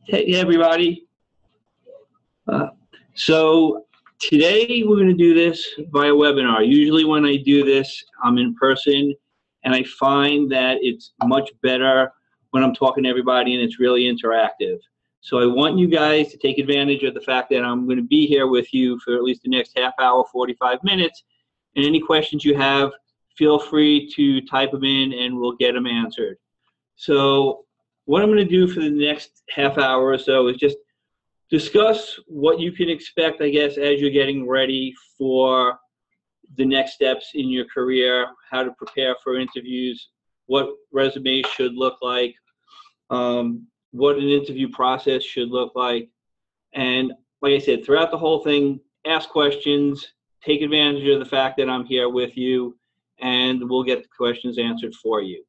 Hey everybody. So today we're going to do this via webinar. Usually when I do this, I'm in person, and I find that it's much better when I'm talking to everybody and it's really interactive. So I want you guys to take advantage of the fact that I'm going to be here with you for at least the next half hour, 45 minutes. And any questions you have, feel free to type them in and we'll get them answered. So what I'm going to do for the next half hour or so is just discuss what you can expect, I guess, as you're getting ready for the next steps in your career, how to prepare for interviews, what resumes should look like, what an interview process should look like. And like I said, throughout the whole thing, ask questions, take advantage of the fact that I'm here with you, and we'll get the questions answered for you.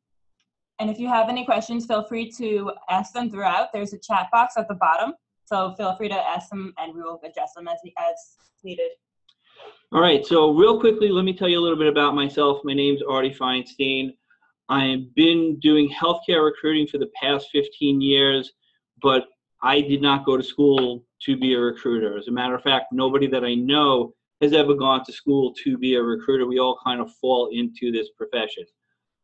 And if you have any questions, feel free to ask them throughout. There's a chat box at the bottom, so feel free to ask them and we will address them as needed. All right, so real quickly, let me tell you a little bit about myself. My name's Artie Feinstein. I've been doing healthcare recruiting for the past 15 years, but I did not go to school to be a recruiter. As a matter of fact, nobody that I know has ever gone to school to be a recruiter. We all kind of fall into this profession.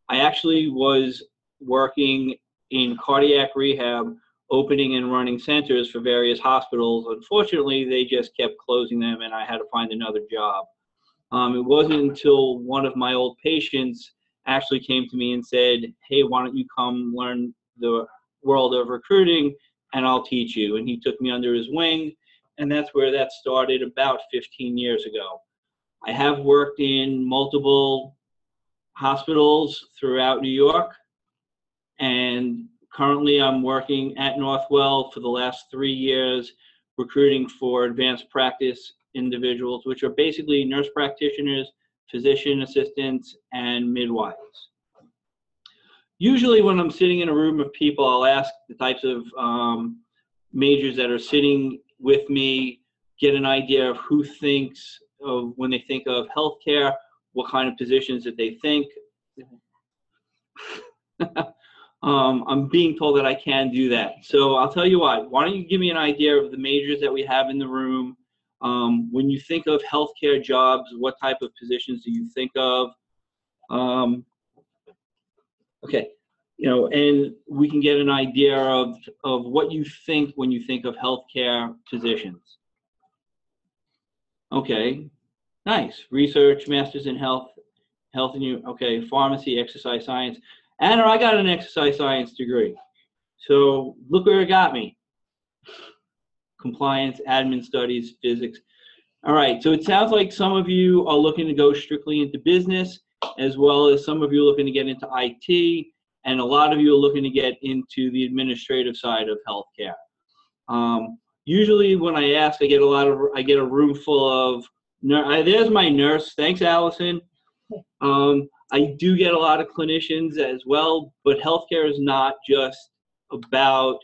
I actually was working in cardiac rehab, opening and running centers for various hospitals. Unfortunately, they just kept closing them and I had to find another job. It wasn't until one of my old patients actually came to me and said, hey, why don't you come learn the world of recruiting and I'll teach you. And he took me under his wing, and that's where that started about 15 years ago. I have worked in multiple hospitals throughout New York, and currently I'm working at Northwell for the last 3 years, recruiting for advanced practice individuals, which are basically nurse practitioners, physician assistants, and midwives. Usually when I'm sitting in a room of people, I'll ask the types of majors that are sitting with me, get an idea of who thinks of, when they think of healthcare, what kind of positions that they think. I'm being told that I can do that. So I'll tell you what, why don't you give me an idea of the majors that we have in the room? When you think of healthcare jobs, what type of positions do you think of? Okay, you know, and we can get an idea of what you think when you think of healthcare positions. Okay, nice. Research, master's in health and okay, pharmacy, exercise science. And I got an exercise science degree. So look where it got me. Compliance, admin studies, physics. All right, so it sounds like some of you are looking to go strictly into business, as well as some of you are looking to get into IT, and a lot of you are looking to get into the administrative side of healthcare. Usually when I ask, I get a room full of, there's my nurse, thanks Allison. I do get a lot of clinicians as well, but healthcare is not just about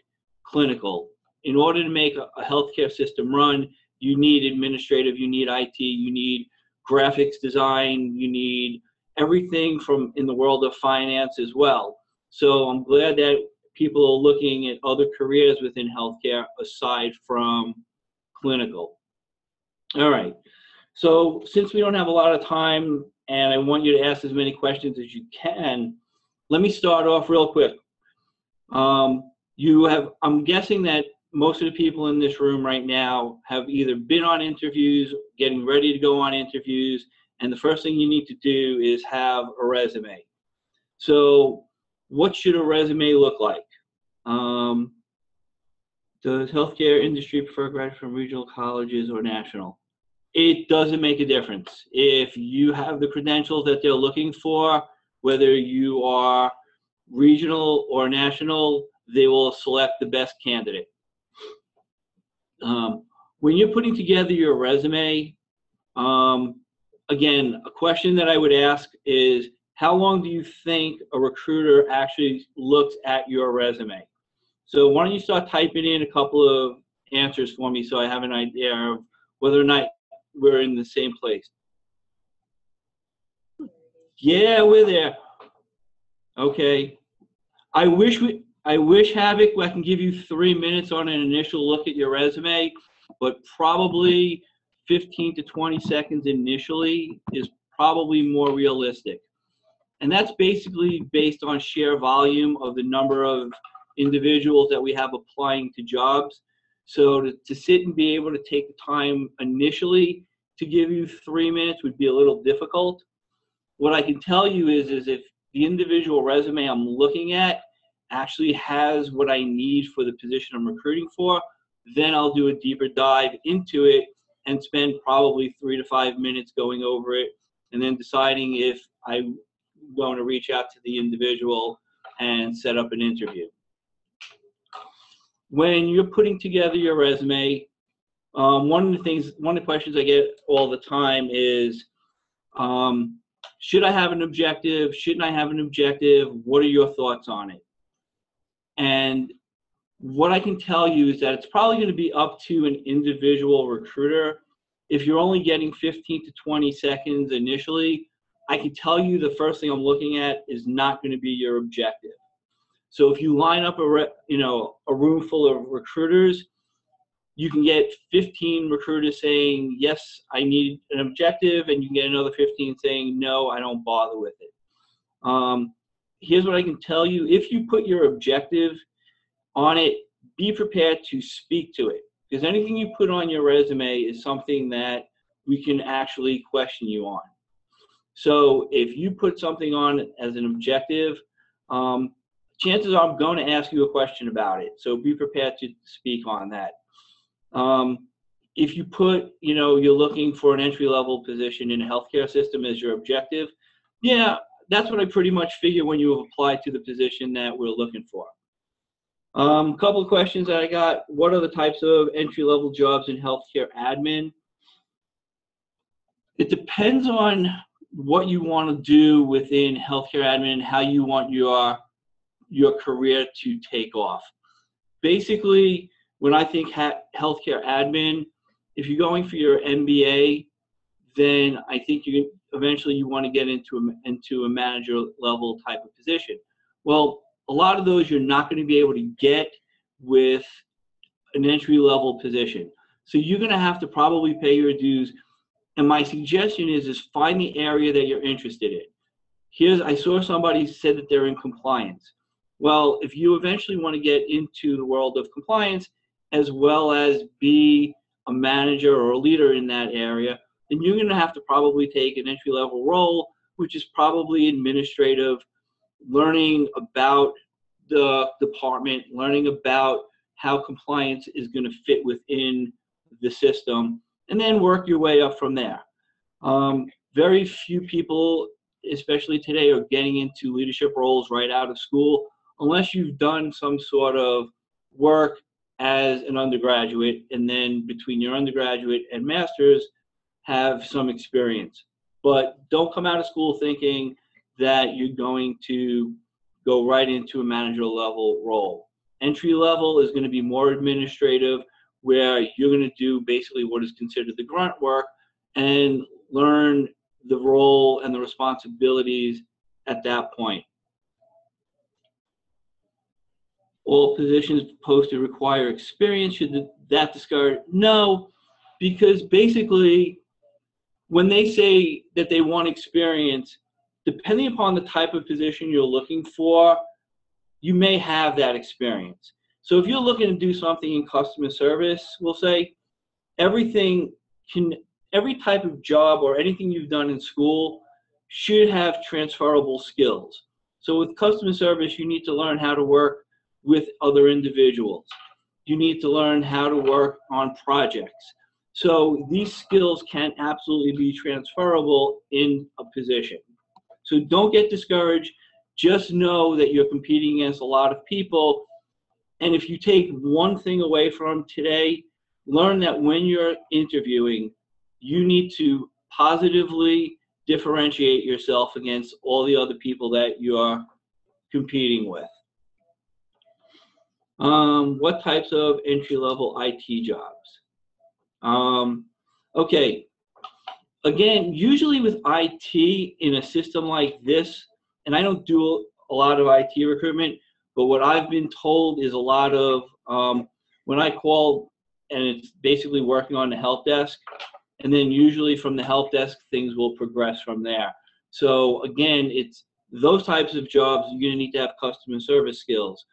clinical. In order to make a healthcare system run, you need administrative, you need IT, you need graphics design, you need everything from in the world of finance as well. So I'm glad that people are looking at other careers within healthcare aside from clinical. All right, so since we don't have a lot of time and I want you to ask as many questions as you can, let me start off real quick. I'm guessing that most of the people in this room right now have either been on interviews, getting ready to go on interviews, and the first thing you need to do is have a resume. So what should a resume look like? Does healthcare industry prefer graduates from regional colleges or national? It doesn't make a difference. If you have the credentials that they're looking for, whether you are regional or national, they will select the best candidate. When you're putting together your resume, again, a question that I would ask is, how long do you think a recruiter actually looks at your resume? So why don't you start typing in a couple of answers for me so I have an idea of whether or not we're in the same place. Yeah, we're there. Okay. I wish Havoc, I can give you 3 minutes on an initial look at your resume, but probably 15 to 20 seconds initially is probably more realistic. And that's basically based on sheer volume of the number of individuals that we have applying to jobs. So to sit and be able to take the time initially to give you 3 minutes would be a little difficult. What I can tell you is if the individual resume I'm looking at actually has what I need for the position I'm recruiting for, then I'll do a deeper dive into it and spend probably 3 to 5 minutes going over it and then deciding if I'm going to reach out to the individual and set up an interview. When you're putting together your resume, one of the questions I get all the time is, should I have an objective? Shouldn't I have an objective? What are your thoughts on it? And what I can tell you is that it's probably going to be up to an individual recruiter. If you're only getting 15 to 20 seconds initially, I can tell you the first thing I'm looking at is not going to be your objective. So if you line up a room full of recruiters, you can get 15 recruiters saying, yes, I need an objective, and you can get another 15 saying, no, I don't bother with it. Here's what I can tell you. If you put your objective on it, be prepared to speak to it, because anything you put on your resume is something that we can actually question you on. So if you put something on as an objective, chances are I'm going to ask you a question about it. So be prepared to speak on that. If you put, you're looking for an entry-level position in a healthcare system as your objective, yeah, that's what I pretty much figure when you have applied to the position that we're looking for. A couple of questions that I got. What are the types of entry-level jobs in healthcare admin? It depends on what you want to do within healthcare admin, how you want your career to take off. Basically, when I think healthcare admin, if you're going for your MBA, then I think eventually you want to get into a manager level type of position. Well, a lot of those you're not going to be able to get with an entry level position. So you're going to have to probably pay your dues. And my suggestion is find the area that you're interested in. I saw somebody said that they're in compliance. Well, if you eventually want to get into the world of compliance, as well as be a manager or a leader in that area, then you're going to have to probably take an entry-level role, which is probably administrative, learning about the department, learning about how compliance is going to fit within the system, and then work your way up from there. Very few people, especially today, are getting into leadership roles right out of school, unless you've done some sort of work as an undergraduate, and then between your undergraduate and master's have some experience. But don't come out of school thinking that you're going to go right into a manager level role. Entry level is going to be more administrative, where you're going to do basically what is considered the grunt work and learn the role and the responsibilities at that point. All positions posted require experience. Should that discourage? No, because basically when they say that they want experience, depending upon the type of position you're looking for, you may have that experience. So if you're looking to do something in customer service, we'll say every type of job or anything you've done in school should have transferable skills. So with customer service, you need to learn how to work with other individuals. You need to learn how to work on projects. So these skills can absolutely be transferable in a position. So don't get discouraged. Just know that you're competing against a lot of people. And if you take one thing away from today, learn that when you're interviewing, you need to positively differentiate yourself against all the other people that you're competing with. What types of entry-level IT jobs? Okay. Again, usually with IT in a system like this, and I don't do a a lot of IT recruitment, but what I've been told is a lot of, when I call and it's basically working on the help desk, and then usually from the help desk, things will progress from there. So again, it's those types of jobs, you're gonna need to have customer service skills.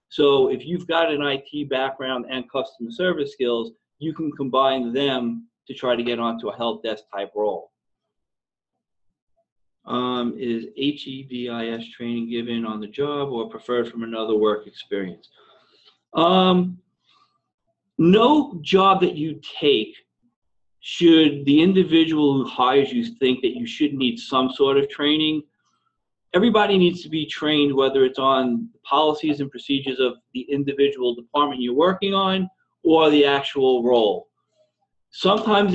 So if you've got an IT background and customer service skills, you can combine them to try to get onto a help desk type role. Is HEVIS training given on the job or preferred from another work experience? No job that you take should the individual who hires you think that you should need some sort of training. Everybody needs to be trained, whether it's on the policies and procedures of the individual department you're working on or the actual role. Sometimes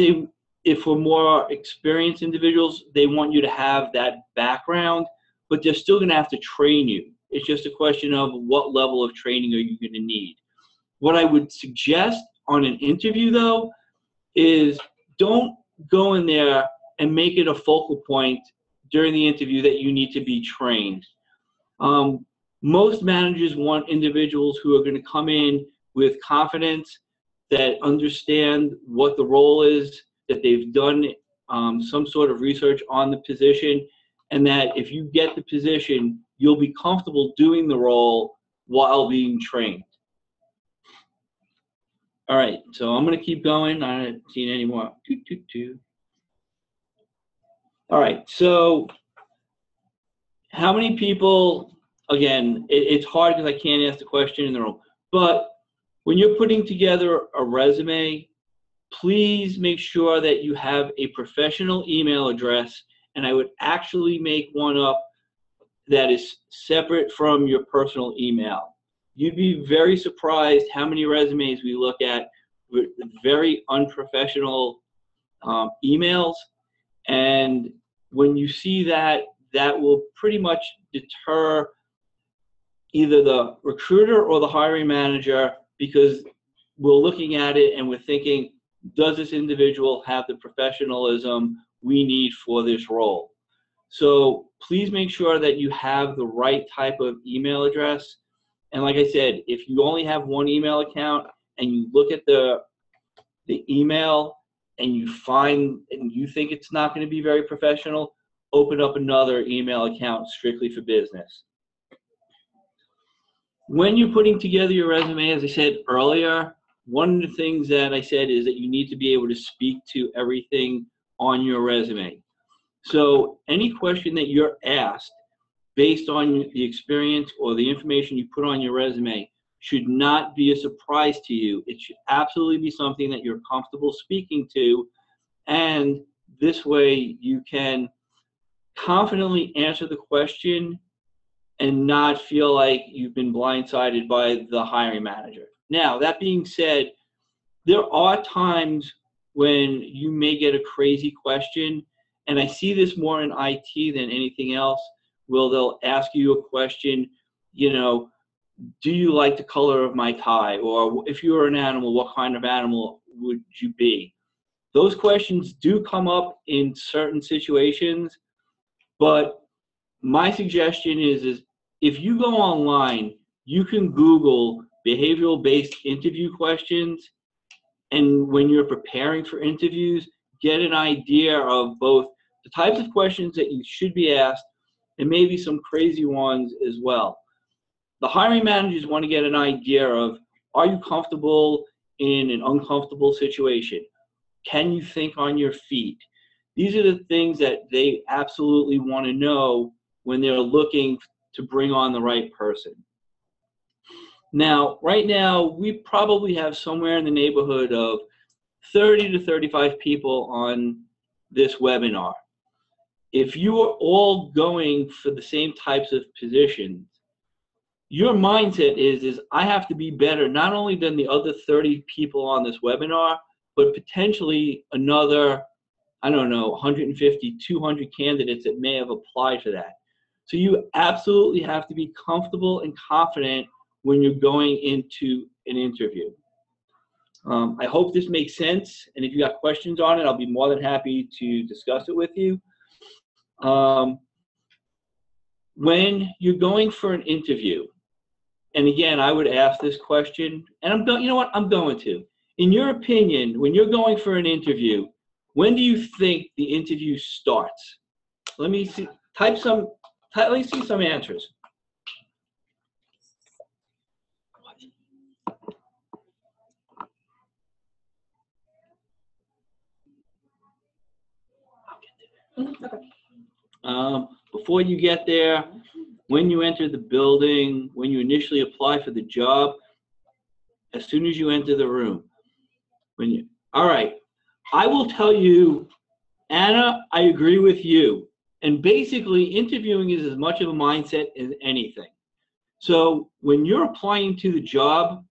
if we're more experienced individuals, they want you to have that background, but they're still going to have to train you. It's just a question of what level of training are you going to need. What I would suggest on an interview, though, is don't go in there and make it a focal point during the interview that you need to be trained. Most managers want individuals who are going to come in with confidence, that understand what the role is, that they've done some sort of research on the position, and that if you get the position, you'll be comfortable doing the role while being trained. All right, so I'm going to keep going. I haven't seen any more. All right, so how many people, again, it's hard because I can't ask the question in the room, but when you're putting together a resume, please make sure that you have a professional email address, and I would actually make one up that is separate from your personal email. You'd be very surprised how many resumes we look at with very unprofessional emails, and when you see that, that will pretty much deter either the recruiter or the hiring manager, because we're looking at it and we're thinking, does this individual have the professionalism we need for this role? So please make sure that you have the right type of email address. And like I said, if you only have one email account and you look at the email and you find and you think it's not going to be very professional, open up another email account strictly for business. When you're putting together your resume, as I said earlier, one of the things that I said is that you need to be able to speak to everything on your resume. So any question that you're asked based on the experience or the information you put on your resume should not be a surprise to you. It should absolutely be something that you're comfortable speaking to, and this way you can confidently answer the question and not feel like you've been blindsided by the hiring manager. Now, that being said, there are times when you may get a crazy question, and I see this more in IT than anything else, where they'll ask you a question, you know, do you like the color of my tie? Or if you were an animal, what kind of animal would you be? Those questions do come up in certain situations, but my suggestion is if you go online, you can Google behavioral-based interview questions, and when you're preparing for interviews, get an idea of both the types of questions that you should be asked and maybe some crazy ones as well. The hiring managers want to get an idea of, are you comfortable in an uncomfortable situation? Can you think on your feet? These are the things that they absolutely want to know when they're looking to bring on the right person. Now, right now, we probably have somewhere in the neighborhood of 30 to 35 people on this webinar. If you are all going for the same types of positions, your mindset is I have to be better not only than the other 30 people on this webinar, but potentially another, I don't know, 150, 200 candidates that may have applied for that. So you absolutely have to be comfortable and confident when you're going into an interview. I hope this makes sense, and if you got questions on it, I'll be more than happy to discuss it with you. when you're going for an interview, and again, I would ask this question, and you know what? I'm going to. In your opinion, when you're going for an interview, when do you think the interview starts? Let me see. Let me see some answers. Before you get there, when you enter the building, when you initially apply for the job, as soon as you enter the room. All right, I will tell you, Anna, I agree with you. And basically, interviewing is as much of a mindset as anything. So when you're applying to the job,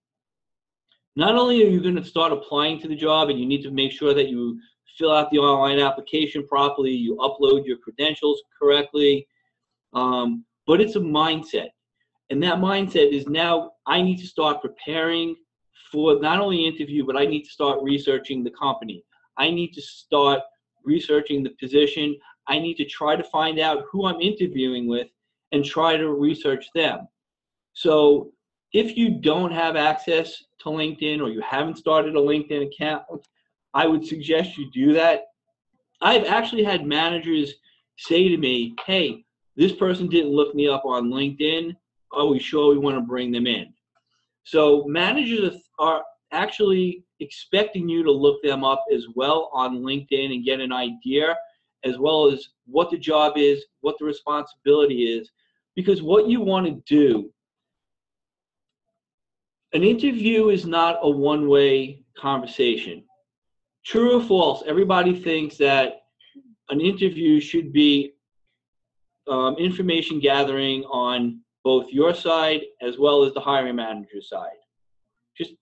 not only are you going to start applying to the job, and you need to make sure that you fill out the online application properly, you upload your credentials correctly, but it's a mindset. And that mindset is now I need to start preparing for not only interview, but I need to start researching the company. I need to start researching the position. I need to try to find out who I'm interviewing with and try to research them. So if you don't have access to LinkedIn or you haven't started a LinkedIn account, I would suggest you do that. I've actually had managers say to me, hey, this person didn't look me up on LinkedIn. Are we sure we want to bring them in? So managers are actually expecting you to look them up as well on LinkedIn and get an idea, as well as what the job is, what the responsibility is. Because what you want to do, an interview is not a one-way conversation. True or false, everybody thinks that an interview should be information gathering on both your side as well as the hiring manager's side. Just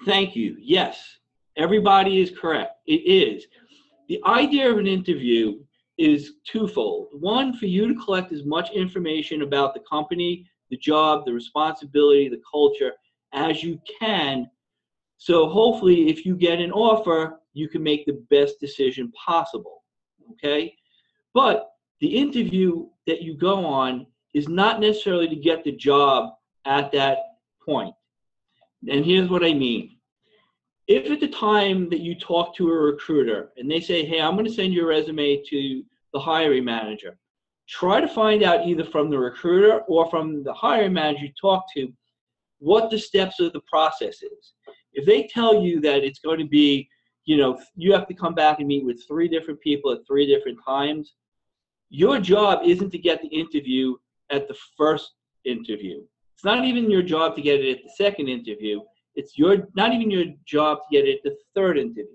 thank you. Yes, everybody is correct. It is. The idea of an interview is twofold. One, for you to collect as much information about the company, the job, the responsibility, the culture as you can. So hopefully if you get an offer, you can make the best decision possible, okay? But the interview that you go on is not necessarily to get the job at that point. And here's what I mean. If at the time that you talk to a recruiter and they say, hey, I'm going to send your resume to the hiring manager, try to find out either from the recruiter or from the hiring manager you talk to what the steps of the process is. If they tell you that it's going to be, you have to come back and meet with 3 different people at 3 different times, your job isn't to get the interview at the first interview. It's not even your job to get it at the second interview. It's not even your job to get it at the third interview.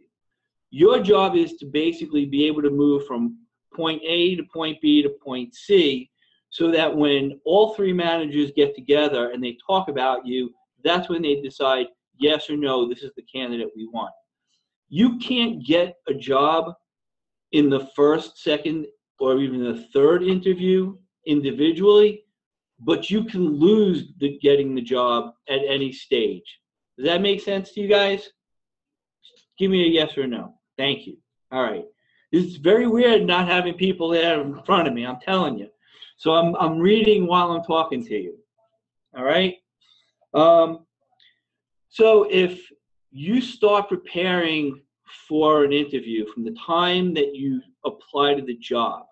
Your job is to basically be able to move from point A to point B to point C, so that when all 3 managers get together and they talk about you, that's when they decide yes or no, this is the candidate we want. You can't get a job in the first, second, or even the third interview individually, but you can lose getting the job at any stage. Does that make sense to you guys? Give me a yes or no. Thank you. All right. It's very weird not having people there in front of me, I'm telling you. So I'm reading while I'm talking to you. All right? So if you start preparing for an interview from the time that you apply to the job,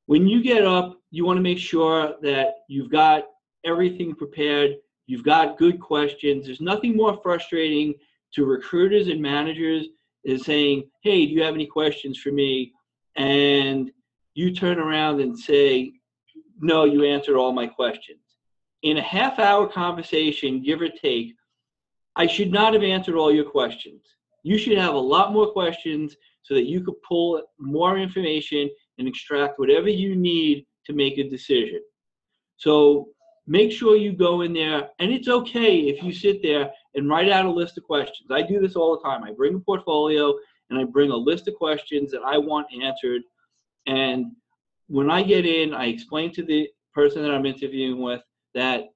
when you get up, you want to make sure that you've got everything prepared, you've got good questions. There's nothing more frustrating to recruiters and managers is saying, hey, do you have any questions for me? And you turn around and say, no, you answered all my questions. In a half-hour conversation, give or take, I should not have answered all your questions. You should have a lot more questions so that you could pull more information and extract whatever you need to make a decision. So make sure you go in there, and it's okay if you sit there and write out a list of questions. I do this all the time. I bring a portfolio and I bring a list of questions that I want answered. And when I get in, I explain to the person that I'm interviewing with that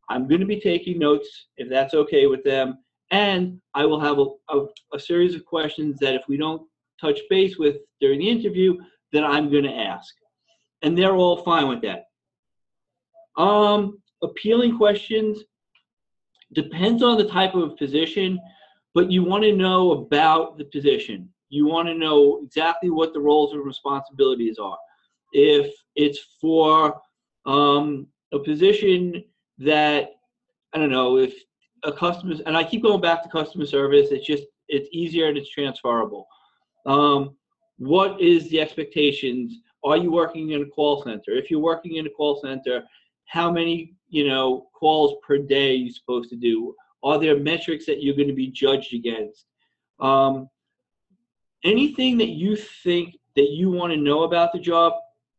I'm going to be taking notes if that's okay with them. And I will have a series of questions that if we don't touch base with during the interview, that I'm going to ask. And they're all fine with that. Appealing questions depends on the type of position, but you want to know about the position. You want to know exactly what the roles and responsibilities are. If it's for a position that, I don't know, if a customer, and I keep going back to customer service, it's easier and it's transferable. What is the expectations? Are you working in a call center? If you're working in a call center, how many, calls per day are you supposed to do? Are there metrics that you're going to be judged against? Anything that you think that you want to know about the job,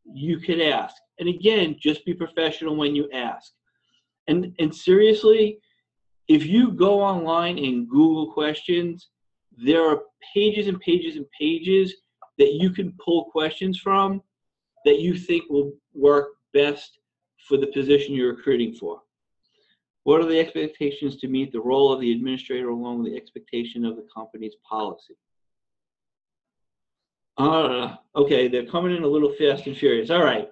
you could ask. And again, just be professional when you ask. And seriously, if you go online and Google questions, there are pages and pages and pages that you can pull questions from that you think will work best for the position you're recruiting for. What are the expectations to meet the role of the administrator along with the expectation of the company's policy? Okay, they're coming in a little fast and furious. All right.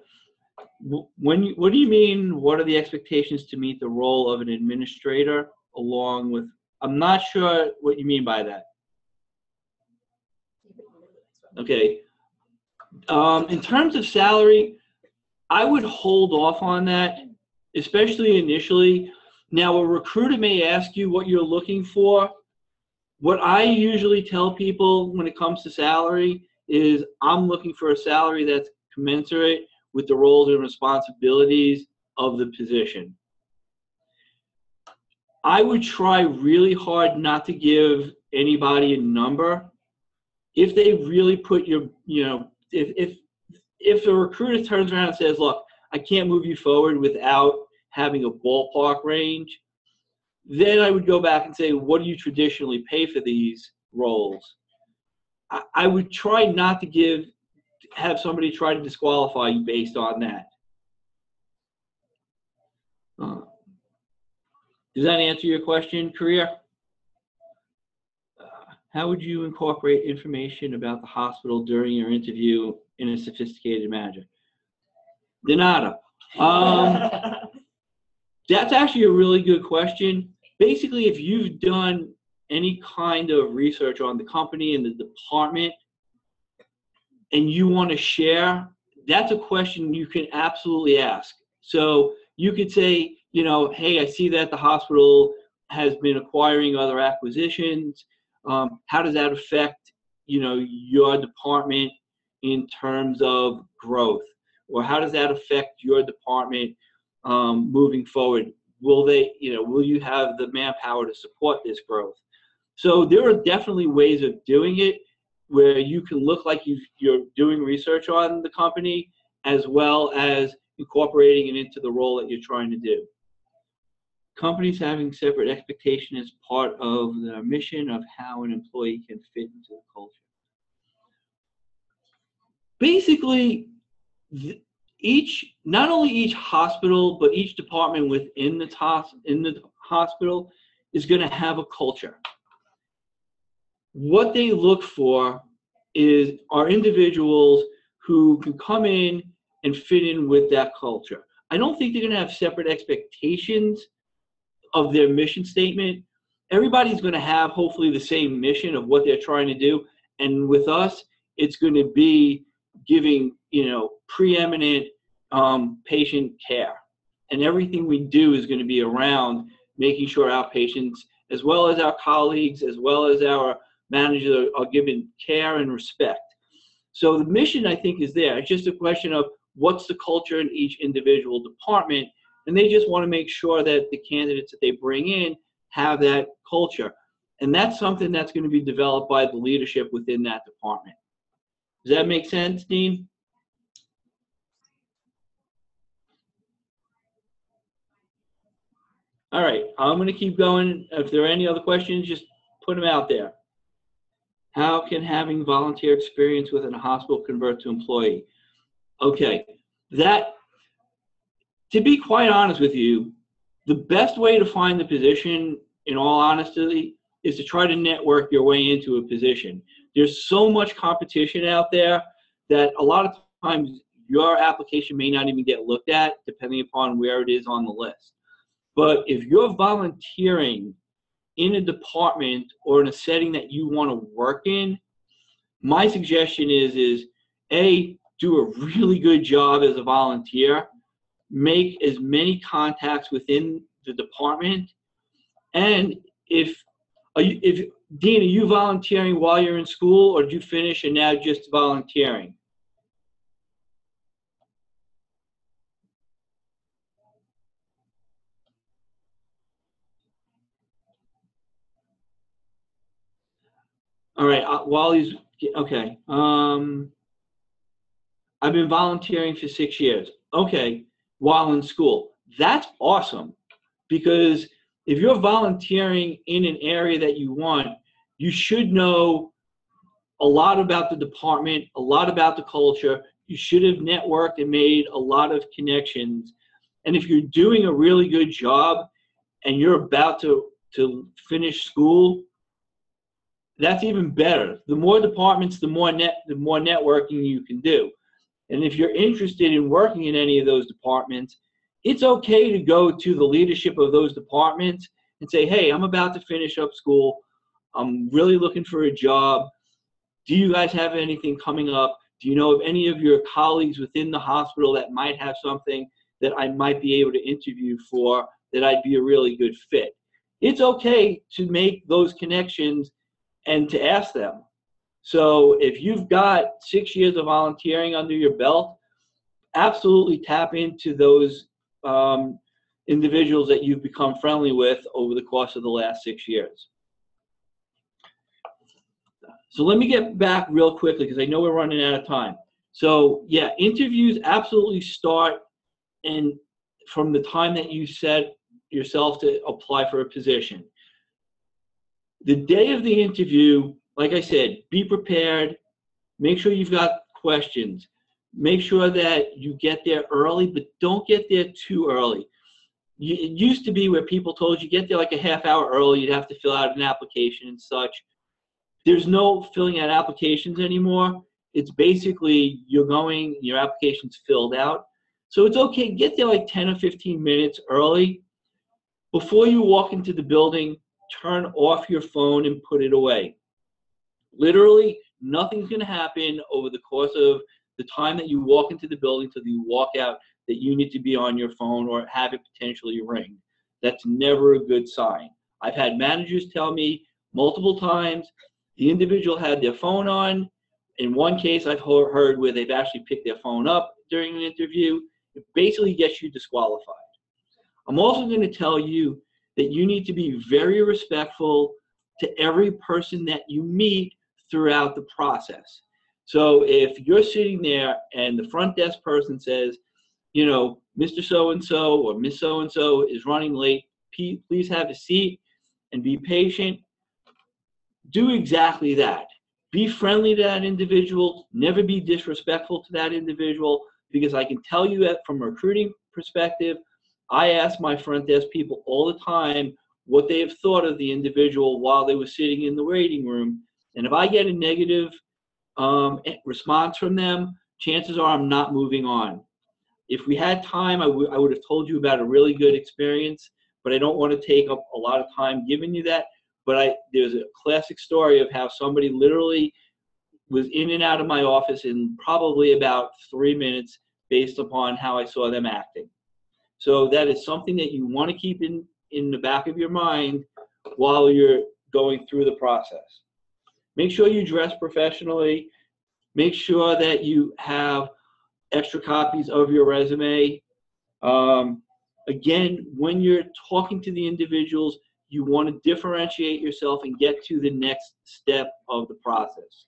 What do you mean, what are the expectations to meet the role of an administrator along with, I'm not sure what you mean by that. Okay. In terms of salary, I would hold off on that, especially initially. Now, a recruiter may ask you what you're looking for. What I usually tell people when it comes to salary is I'm looking for a salary that's commensurate with the roles and responsibilities of the position. I would try really hard not to give anybody a number. If they really put your, if a recruiter turns around and says, look, I can't move you forward without having a ballpark range, then I would go back and say, what do you traditionally pay for these roles? I would try not to have somebody try to disqualify you based on that. Does that answer your question, career? How would you incorporate information about the hospital during your interview in a sophisticated manner? De nada. That's actually a really good question. Basically, if you've done any kind of research on the company and the department and you want to share, that's a question you can absolutely ask. So you could say, hey, I see that the hospital has been acquiring other acquisitions. How does that affect, your department in terms of growth? Or how does that affect your department moving forward? Will you have the manpower to support this growth? So there are definitely ways of doing it where you can look like you're doing research on the company as well as incorporating it into the role that you're trying to do. Companies having separate expectation as part of the mission of how an employee can fit into the culture. Basically, not only each hospital, but each department within the hospital is going to have a culture. What they look for are individuals who can come in and fit in with that culture. I don't think they're going to have separate expectations of their mission statement. Everybody's going to have hopefully the same mission of what they're trying to do. And with us, it's going to be giving, preeminent patient care. And everything we do is going to be around making sure our patients, as well as our colleagues, as well as our managers, are given care and respect. So the mission, I think, is there. It's just a question of what's the culture in each individual department, and they just want to make sure that the candidates that they bring in have that culture. And that's something that's going to be developed by the leadership within that department. Does that make sense, Dean? All right, I'm going to keep going. If there are any other questions, just put them out there. How can having volunteer experience within a hospital convert to employee? Okay, to be quite honest with you, the best way to find the position, in all honesty, is to try to network your way into a position. There's so much competition out there that a lot of times your application may not even get looked at depending upon where it is on the list. But if you're volunteering in a department or in a setting that you want to work in, my suggestion is A, do a really good job as a volunteer, make as many contacts within the department, and if Dean, are you volunteering while you're in school, or did you finish and now just volunteering? All right, while he's, okay. I've been volunteering for 6 years. Okay, while in school. That's awesome, because if you're volunteering in an area that you want, you should know a lot about the department, a lot about the culture. You should have networked and made a lot of connections. And if you're doing a really good job and you're about to finish school, that's even better. The more departments, the more networking you can do. And if you're interested in working in any of those departments, it's okay to go to the leadership of those departments and say, hey, I'm about to finish up school. I'm really looking for a job. Do you guys have anything coming up? Do you know of any of your colleagues within the hospital that might have something that I might be able to interview for, that I'd be a really good fit? It's okay to make those connections and to ask them. So if you've got 6 years of volunteering under your belt, absolutely tap into those individuals that you've become friendly with over the course of the last 6 years. So let me get back real quickly because I know we're running out of time. So yeah, interviews absolutely start and from the time that you set yourself to apply for a position. The day of the interview, like I said, be prepared. Make sure you've got questions. Make sure that you get there early, but don't get there too early. It used to be where people told you get there like a half hour early, you'd have to fill out an application and such. There's no filling out applications anymore. It's basically you're going, your application's filled out. So it's okay, get there like 10 or 15 minutes early. Before you walk into the building, turn off your phone and put it away. Literally, nothing's going to happen over the course of the time that you walk into the building till you walk out that you need to be on your phone or have it potentially ring. That's never a good sign. I've had managers tell me multiple times the individual had their phone on. In one case, I've heard where they've actually picked their phone up during an interview. It basically gets you disqualified. I'm also going to tell you that you need to be very respectful to every person that you meet throughout the process. So if you're sitting there and the front desk person says, you know, Mr. So-and-so or Miss So-and-so is running late, please have a seat and be patient, do exactly that. Be friendly to that individual. Never be disrespectful to that individual, because I can tell you that from a recruiting perspective, I ask my front desk people all the time what they have thought of the individual while they were sitting in the waiting room. And if I get a negative response from them, chances are I'm not moving on. If we had time, I would have told you about a really good experience, but I don't want to take up a lot of time giving you that. But there's a classic story of how somebody literally was in and out of my office in probably about 3 minutes based upon how I saw them acting. So that is something that you want to keep in the back of your mind while you're going through the process. Make sure you dress professionally. Make sure that you have extra copies of your resume. Again, when you're talking to the individuals, you want to differentiate yourself and get to the next step of the process.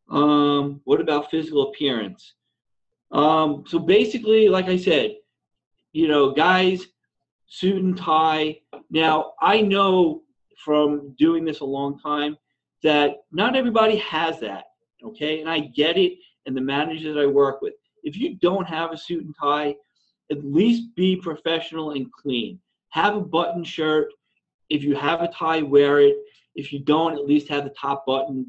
What about physical appearance? So basically, like I said, you know, guys, suit and tie. Now, I know from doing this a long time that not everybody has that, okay? And I get it, and the managers I work with. If you don't have a suit and tie, at least be professional and clean. Have a button shirt. If you have a tie, wear it. If you don't, at least have the top button.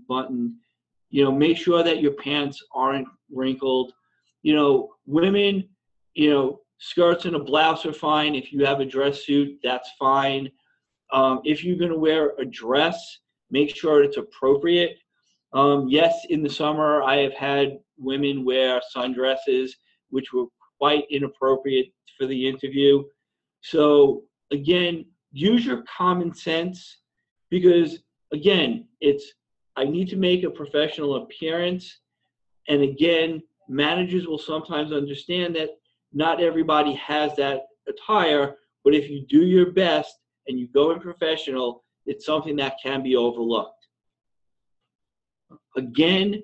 You know, make sure that your pants aren't wrinkled. You know, women, you know, skirts and a blouse are fine. If you have a dress suit, that's fine. If you're going to wear a dress, make sure it's appropriate. Yes, in the summer, I have had women wear sundresses, which were quite inappropriate for the interview. So again, use your common sense, because again, I need to make a professional appearance. And again, managers will sometimes understand that not everybody has that attire, but if you do your best and you go in professional, it's something that can be overlooked. Again,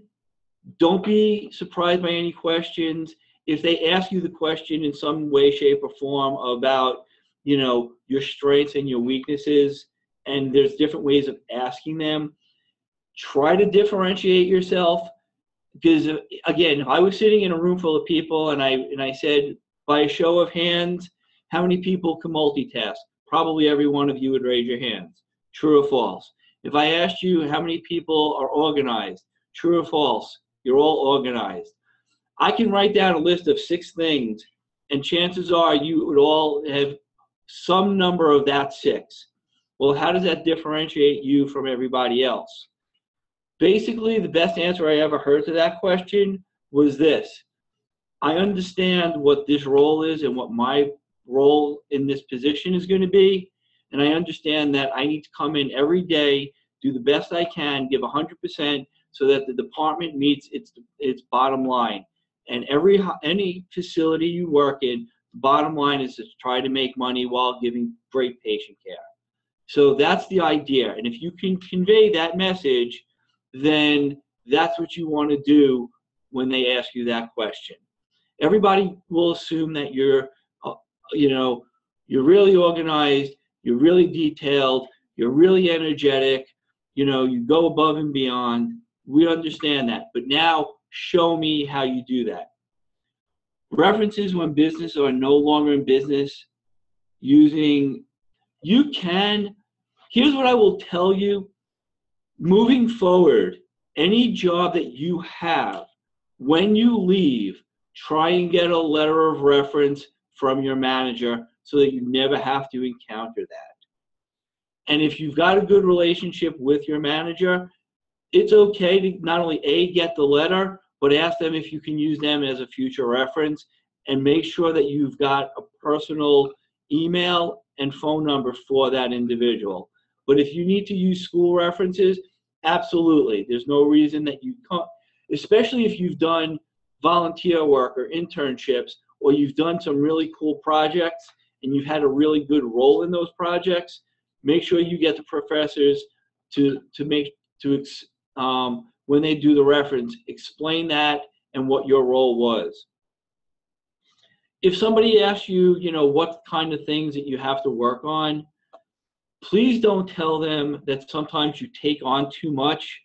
don't be surprised by any questions. If they ask you the question in some way, shape, or form about, you know, your strengths and your weaknesses, and there's different ways of asking them, try to differentiate yourself. Because again, if I was sitting in a room full of people and I said, by a show of hands, how many people can multitask? Probably every one of you would raise your hands. True or false? If I asked you how many people are organized, true or false? You're all organized. I can write down a list of 6 things, and chances are you would all have some number of that 6. Well, how does that differentiate you from everybody else? Basically, the best answer I ever heard to that question was this: I understand what this role is and what my role in this position is going to be, and I understand that I need to come in every day, do the best I can, give 100%, so that the department meets its bottom line. And any facility you work in, the bottom line is to try to make money while giving great patient care. So that's the idea. And if you can convey that message, then that's what you want to do when they ask you that question. Everybody will assume that you're really organized, you're really detailed, you're really energetic, you go above and beyond. We understand that. But now show me how you do that. References when business are no longer in business, here's what I will tell you. Moving forward, any job that you have, when you leave, try and get a letter of reference from your manager so that you never have to encounter that. And if you've got a good relationship with your manager, it's okay to not only get the letter, but ask them if you can use them as a future reference, and make sure that you've got a personal email and phone number for that individual. But if you need to use school references, absolutely. There's no reason that you can't, especially if you've done volunteer work or internships, or you've done some really cool projects and you've had a really good role in those projects. Make sure you get the professors when they do the reference, explain that and what your role was. If somebody asks you, what kind of things that you have to work on, please don't tell them that sometimes you take on too much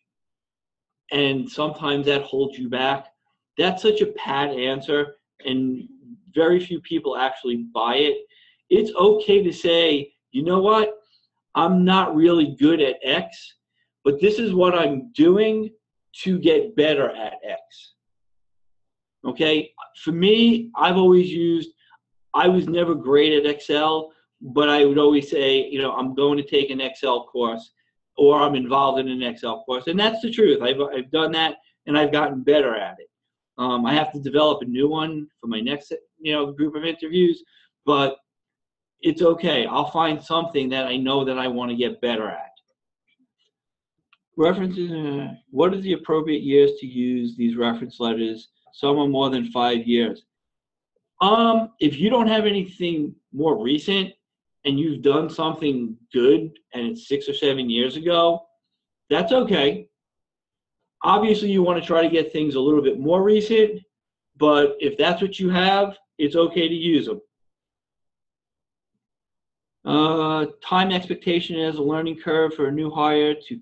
and sometimes that holds you back. That's such a pat answer, and very few people actually buy it. It's okay to say, you know what, I'm not really good at X, but this is what I'm doing to get better at X. Okay, for me, I was never great at Excel, but I would always say, I'm going to take an Excel course, or I'm involved in an Excel course. And that's the truth. I've done that, and I've gotten better at it. I have to develop a new one for my next, group of interviews, but it's okay. I'll find something that I know that I want to get better at. References, what is the appropriate years to use these reference letters? Some are more than 5 years. If you don't have anything more recent and you've done something good and it's 6 or 7 years ago, that's okay. Obviously, you want to try to get things a little bit more recent, but if that's what you have, it's okay to use them. Time expectation as a learning curve for a new hire to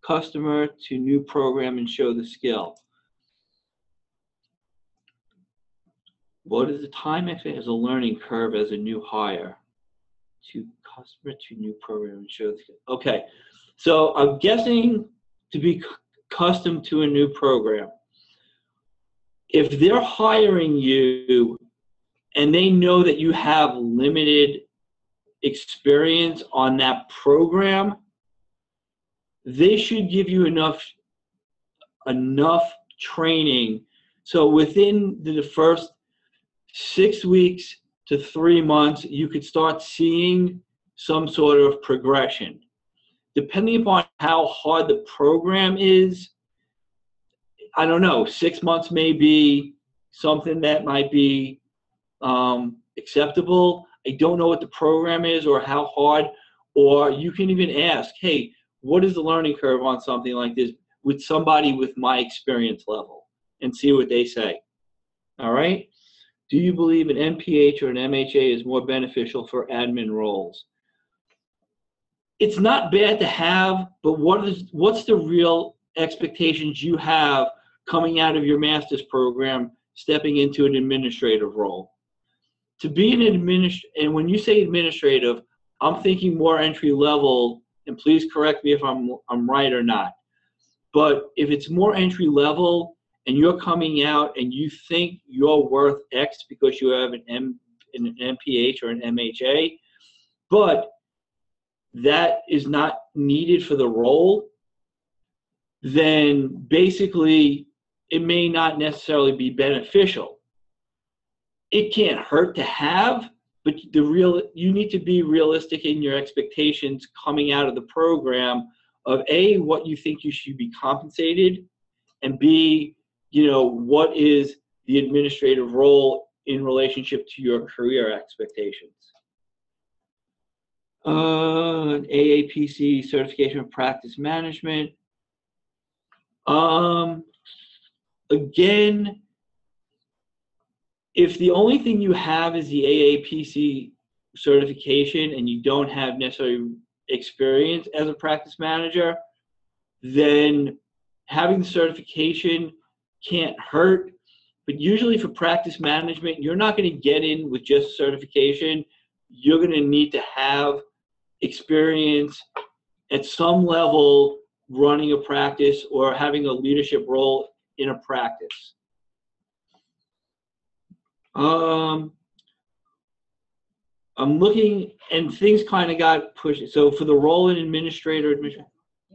customer to new program and show the skill. What is the time expectation as a learning curve as a new hire to customer to new program and show the skill? Okay, so I'm guessing to be accustomed to a new program. If they're hiring you and they know that you have limited experience on that program, they should give you enough training. So within the first 6 weeks to 3 months, you could start seeing some sort of progression. Depending upon how hard the program is, I don't know, 6 months may be something that might be acceptable. I don't know what the program is or how hard, or you can even ask, hey, what is the learning curve on something like this with somebody with my experience level, and see what they say. All right? Do you believe an NPH or an MHA is more beneficial for admin roles? It's not bad to have, but what's the real expectations you have coming out of your master's program, stepping into an administrative role? To be an and when you say administrative, I'm thinking more entry level, and please correct me if I'm right or not. But if it's more entry level and you're coming out and you think you're worth X because you have an MPH or an MHA, but that is not needed for the role, then basically it may not necessarily be beneficial. It can't hurt to have, but you need to be realistic in your expectations coming out of the program of A, what you think you should be compensated, and B, what is the administrative role in relationship to your career expectations. An AAPC certification of practice management. Again, if the only thing you have is the AAPC certification and you don't have necessarily experience as a practice manager, then having the certification can't hurt. But usually for practice management, you're not going to get in with just certification. You're going to need to have experience at some level running a practice or having a leadership role in a practice. I'm looking, and things kind of got pushed. So for the role in administrator,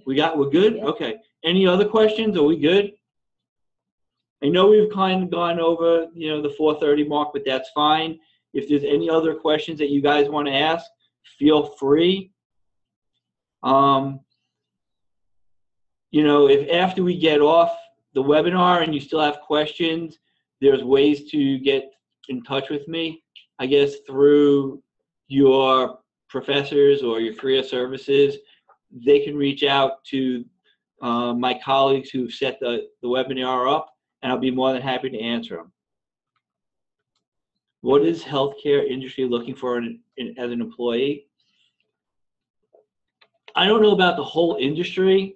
we're good? Okay. Any other questions? Are we good? I know we've kind of gone over, the 4:30 mark, but that's fine. If there's any other questions that you guys want to ask, feel free. If after we get off the webinar and you still have questions, there's ways to get in touch with me, I guess, through your professors or your career services. They can reach out to my colleagues who've set the webinar up, and I'll be more than happy to answer them. What is healthcare industry looking for as an employee? I don't know about the whole industry.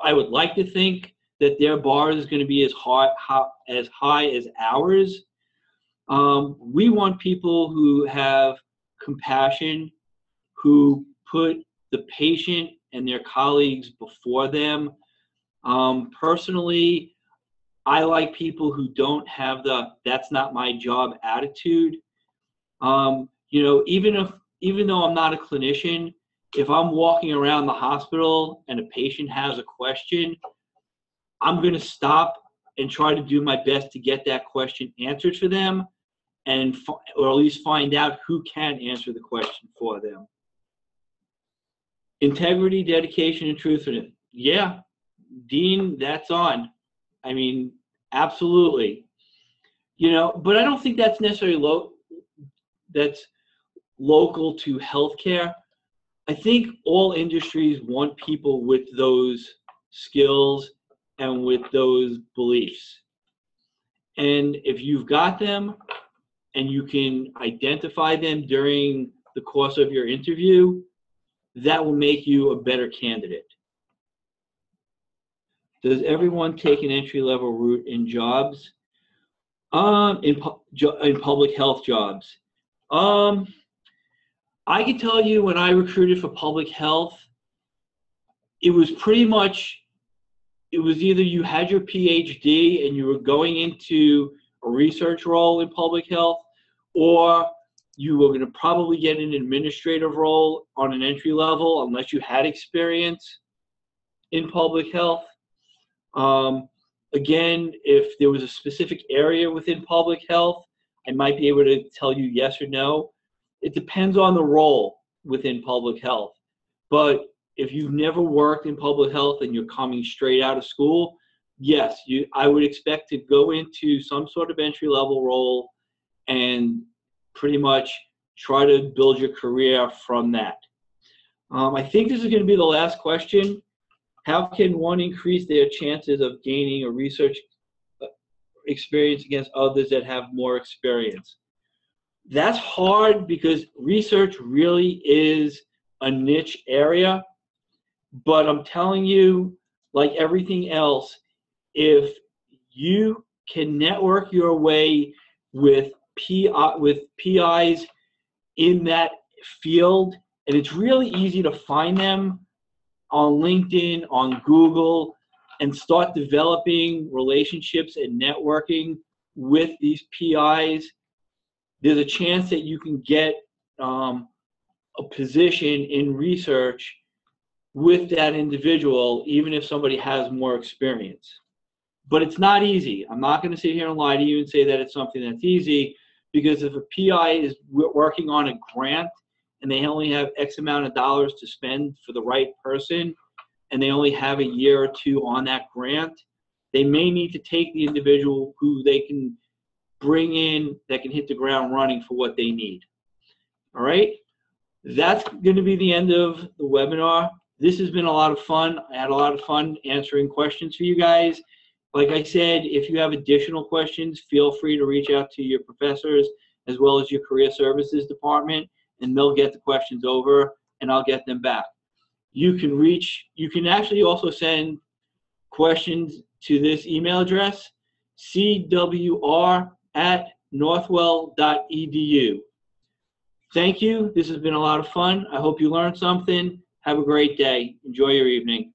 I would like to think that their bar is going to be as high as ours. We want people who have compassion, who put the patient and their colleagues before them. Personally, I like people who don't have that's not my job attitude. Even though I'm not a clinician, if I'm walking around the hospital and a patient has a question, I'm going to stop and try to do my best to get that question answered for them, or at least find out who can answer the question for them. Integrity, dedication, and truthfulness. Yeah, Dean, that's on. I mean, absolutely. But I don't think that's necessarily that's local to healthcare. I think all industries want people with those skills and with those beliefs. And if you've got them and you can identify them during the course of your interview, that will make you a better candidate. Does everyone take an entry-level route in jobs? In public health jobs? I can tell you when I recruited for public health, it was pretty much it was either you had your PhD and you were going into a research role in public health, or you were going to probably get an administrative role on an entry level unless you had experience in public health. Again, if there was a specific area within public health, I might be able to tell you yes or no. It depends on the role within public health. But if you've never worked in public health and you're coming straight out of school, yes, I would expect to go into some sort of entry-level role and pretty much try to build your career from that. I think this is going to be the last question. How can one increase their chances of gaining a research experience against others that have more experience? That's hard because research really is a niche area. But I'm telling you, like everything else, if you can network your way with PIs in that field, and it's really easy to find them on LinkedIn, on Google, and start developing relationships and networking with these PIs, there's a chance that you can get a position in research with that individual, even if somebody has more experience. But it's not easy. I'm not going to sit here and lie to you and say that it's something that's easy, because if a PI is working on a grant and they only have X amount of dollars to spend for the right person, and they only have a year or two on that grant, they may need to take the individual who they can bring in that can hit the ground running for what they need. All right? That's going to be the end of the webinar. This has been a lot of fun. I had a lot of fun answering questions for you guys. Like I said, if you have additional questions, feel free to reach out to your professors as well as your career services department, and they'll get the questions over and I'll get them back. You can actually also send questions to this email address, cwr@northwell.edu. Thank you. This has been a lot of fun. I hope you learned something. Have a great day. Enjoy your evening.